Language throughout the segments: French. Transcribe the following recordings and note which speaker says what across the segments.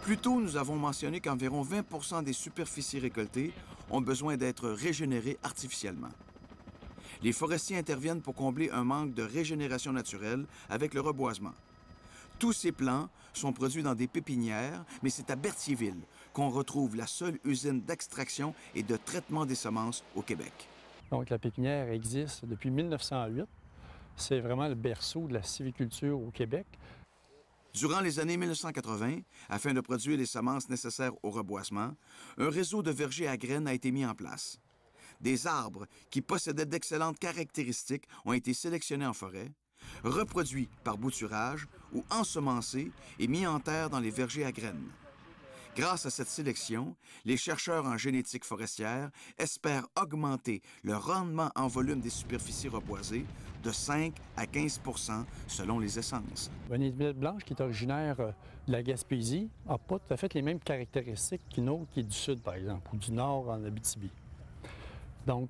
Speaker 1: Plus tôt, nous avons mentionné qu'environ 20 des superficies récoltées ont besoin d'être régénérées artificiellement. Les forestiers interviennent pour combler un manque de régénération naturelle avec le reboisement. Tous ces plants sont produits dans des pépinières, mais c'est à Berthierville qu'on retrouve la seule usine d'extraction et de traitement des semences au Québec.
Speaker 2: Donc la pépinière existe depuis 1908. C'est vraiment le berceau de la sylviculture au Québec.
Speaker 1: Durant les années 1980, afin de produire les semences nécessaires au reboisement, un réseau de vergers à graines a été mis en place. Des arbres qui possédaient d'excellentes caractéristiques ont été sélectionnés en forêt, reproduits par bouturage ou ensemencés et mis en terre dans les vergers à graines. Grâce à cette sélection, les chercheurs en génétique forestière espèrent augmenter le rendement en volume des superficies reboisées de 5 à 15 selon les essences.
Speaker 2: Une violette blanche qui est originaire de la Gaspésie n'a pas tout à fait les mêmes caractéristiques qu'une autre qui est du sud, par exemple, ou du nord en Abitibi. Donc,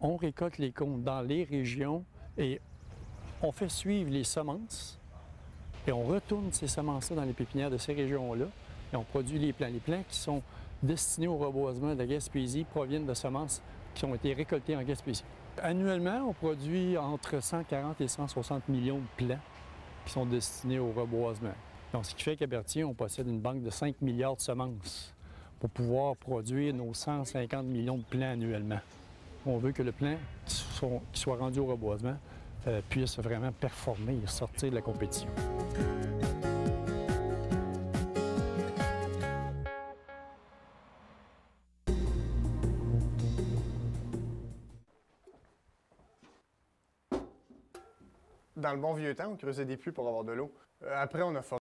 Speaker 2: on récolte les cônes dans les régions et on fait suivre les semences et on retourne ces semences-là dans les pépinières de ces régions-là et on produit les plants. Les plants qui sont destinés au reboisement de la Gaspésie proviennent de semences qui ont été récoltées en Gaspésie. Annuellement, on produit entre 140 et 160 millions de plants qui sont destinés au reboisement. Donc, ce qui fait qu'à Berthier, on possède une banque de 5 milliards de semences pour pouvoir produire nos 150 millions de plants annuellement. On veut que le plant qui soit rendu au reboisement puisse vraiment performer et sortir de la compétition.
Speaker 3: Dans le bon vieux temps, on creusait des puits pour avoir de l'eau. Après, on a